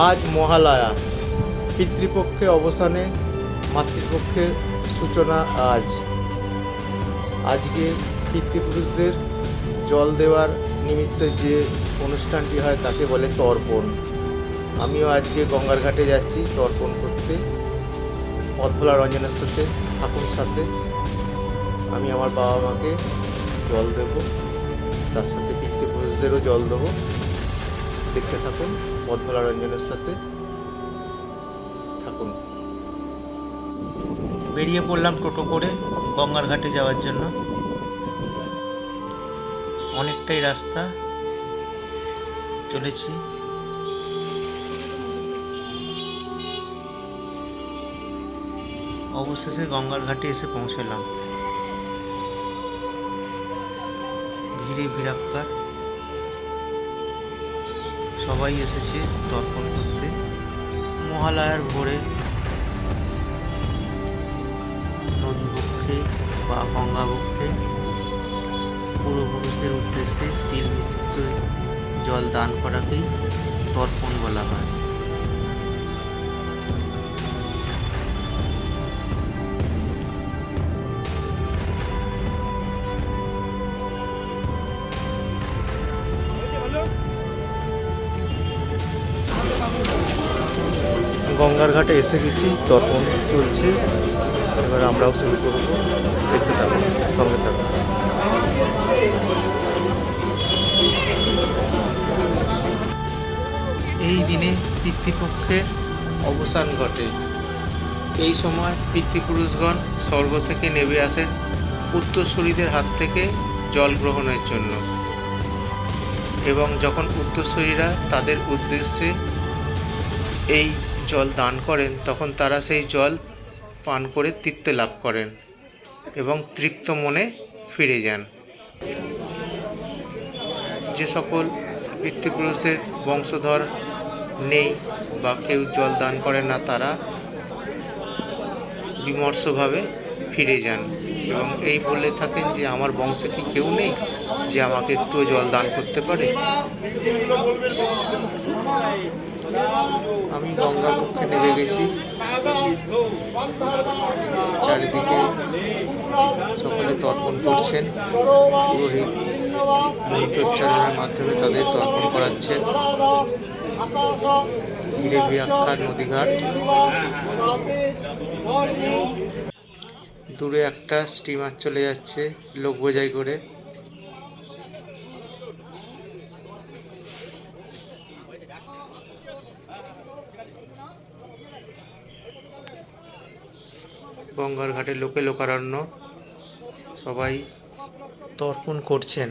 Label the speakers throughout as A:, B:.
A: আজ মহালয়া, পিতৃপক্ষের অবসানে মাতৃপক্ষের সূচনা। আজকে পিতৃপুরুষদের জল দেওয়ার নিমিত্তে যে অনুষ্ঠানটি হয় তাকে বলে তর্পণ। আমিও আজকে গঙ্গার ঘাটে যাচ্ছি তর্পণ করতে। পথভোলা রঞ্জনের সাথে থাকুন সাথে। আমি আমার বাবা মাকে জল দেব, তার সাথে পিতৃপুরুষদেরও জল দেবো। দেখতে থাকুন, পথভোলা রঞ্জনের সাথে থাকুন। বেরিয়ে পড়লাম টোটো করে গঙ্গার ঘাটে যাওয়ার জন্য। অনেকটাই রাস্তা চলেছি। অবশেষে গঙ্গার ঘাটে এসে পৌঁছলাম। ভিড়ে ভিড়াক্কার, সবাই এসেছে তর্পণ করতে। মহালয়ার ভোরে নদী বক্ষে বা গঙ্গা বক্ষে পূর্বপুরুষদের উদ্দেশ্যে তিল মিশ্রিত জল দান করাকেই তর্পণ বলা হয়। গঙ্গার ঘাটে এসে গেছি, তর্পণ চলছে। এবার আমরাও শুরু করব। দেখতে থাকুন, সঙ্গে থাকুন। এই দিনে পিতৃপক্ষের অবসান ঘটে। এই সময় পিতৃপুরুষগণ স্বর্গ থেকে নেমে আসেন উত্তরসূরিদের হাত থেকে জল গ্রহণের জন্য, এবং যখন উত্তরসূরিরা তাদের উদ্দেশ্যে এই জল দান করেন তখন তারা সেই জল পান করে তৃপ্তি লাভ করেন এবং তৃপ্ত মনে ফিরে যান। যে সকল পিতৃপুরুষের বংশধর নেই বা কেউ জল দান করেন না, তারা বিমর্ষভাবে ফিরে যান এবং এই বলে থাকেন যে আমার বংশে কি কেউ নেই যে আমাকে একটু জল দান করতে পারে। আমি গঙ্গা পক্ষে নেমে গেছি। চারিদিকে সকলে তর্পণ করছেন। পুরোহিত মন্ত্রোচ্চারণের মাধ্যমে তাদের তর্পণ করাচ্ছেন। ঘিরে ভিড়াক্কার নদীঘাট। দূরে একটা স্টিমার চলে যাচ্ছে লোক বোঝাই করে। গঙ্গার ঘাটে লোকে লোকারণ্য, সবাই তর্পণ করছেন,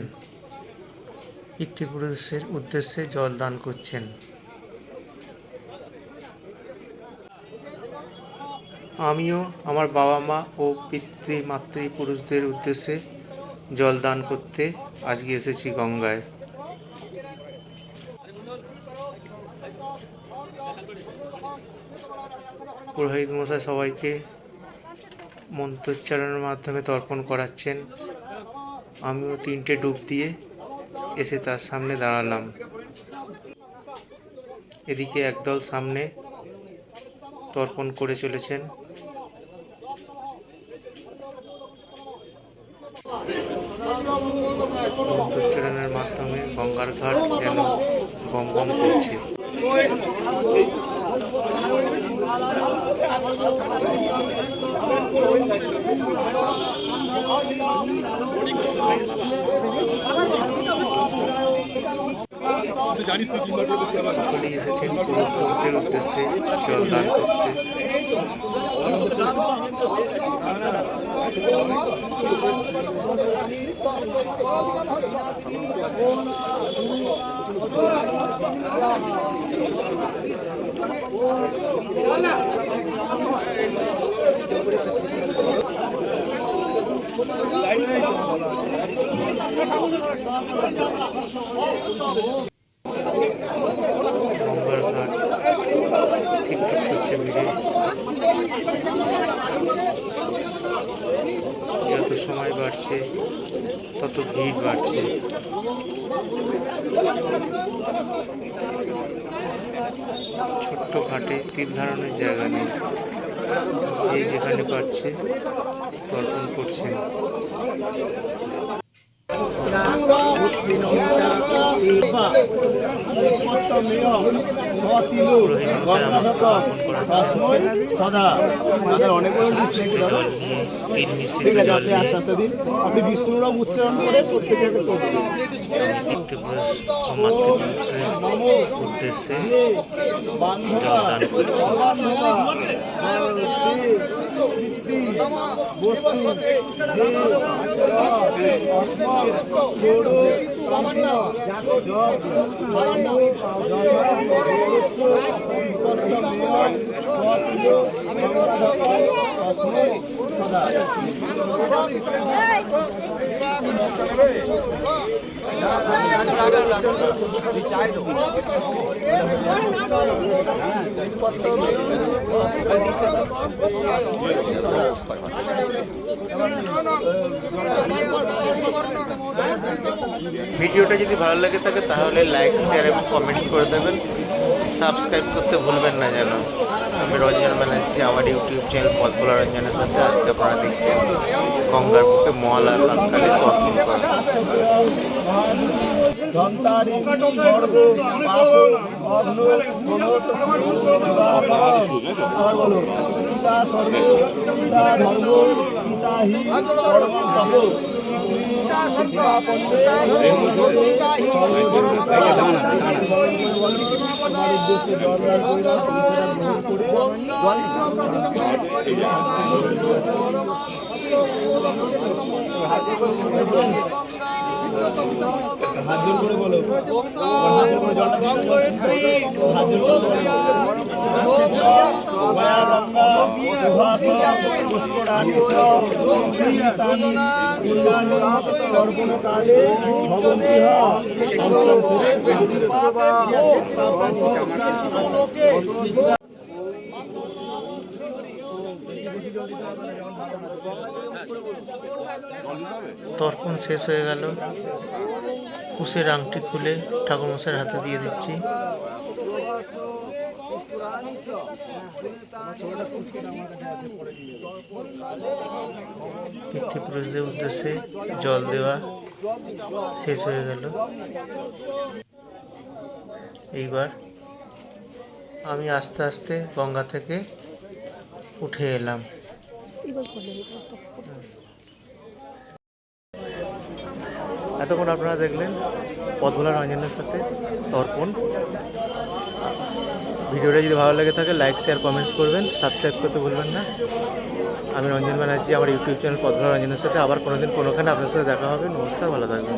A: পিতৃপুরুষের উদ্দেশ্যে জল দান করছেন। আমিও আমার বাবা মা ও মাতৃপুরুষদের উদ্দেশ্যে জল দান করতে আজকে এসেছি গঙ্গায়। পুরোহিত মশাই সবাইকে মন্ত্রোচ্চারণের মাধ্যমে তর্পণ করাচ্ছেন। আমিও 3টে ডুব দিয়ে এসে তার সামনে দাঁড়ালাম। এদিকে একদল সামনে তর্পণ করে চলেছেন। মন্ত্রোচ্চারণের মাধ্যমে গঙ্গার ঘাট যেন গম গম করছে। সকলেই এসেছেন পূর্বপুরুষদের উদ্দেশ্যে জল দান করতে। গঙ্গার ঘাট ঠিক ঠিক করছে ভিড়ে। যত সময় বাড়ছে তত ভিড় বাড়ছে। ছোট্ট ঘাটে তীর ধারণের জায়গা নেই, যে যেখানে পারছে তর্পণ করছেন। পুরোহিত মশাই আমাকে তর্পণ করাচ্ছেন। জল নিয়ে তিল মিশ্রিত জল নিয়ে পিতৃপুরুষ ও মাতৃপুরুষের উদ্দেশ্যে জল দান করছি। ভিডিওটা যদি ভালো লাগে থাকে তাহলে লাইক, শেয়ার এবং কমেন্টস করে দেবেন। সাবস্ক্রাইব করতে ভুলবেন না যেন। আমি রঞ্জন ব্যানার্জি, আমার ইউটিউব চ্যানেল পথভোলা রঞ্জনের সাথে আজকে আপনারা দেখছেন গঙ্গার বুকে মহালয়া প্রাক্কালে তর্পণ করা। তর্পণ শেষ হয়ে গেল। কুশের আংটি খুলে ঠাকুরমশাইয়ের হাতে দিয়ে দিচ্ছি। পিতৃপুরুষদের উদ্দেশ্যে জল দেওয়া শেষ হয়ে গেল। এইবার আমি আস্তে আস্তে গঙ্গা থেকে উঠে এলাম। এতক্ষণ আপনারা দেখলেন পথভোলা রঞ্জনের সাথে তর্পণ। ভিডিওটা যদি ভালো লেগে থাকে লাইক, শেয়ার, কমেন্টস করবেন, সাবস্ক্রাইব করতে ভুলবেন না। আমি রঞ্জন ব্যানার্জি, আমার ইউটিউব চ্যানেল পথভোলা রঞ্জনের সাথে আবার কোনোদিন কোনোখানে আপনার সাথে দেখা হবে। নমস্কার, ভালো থাকবেন।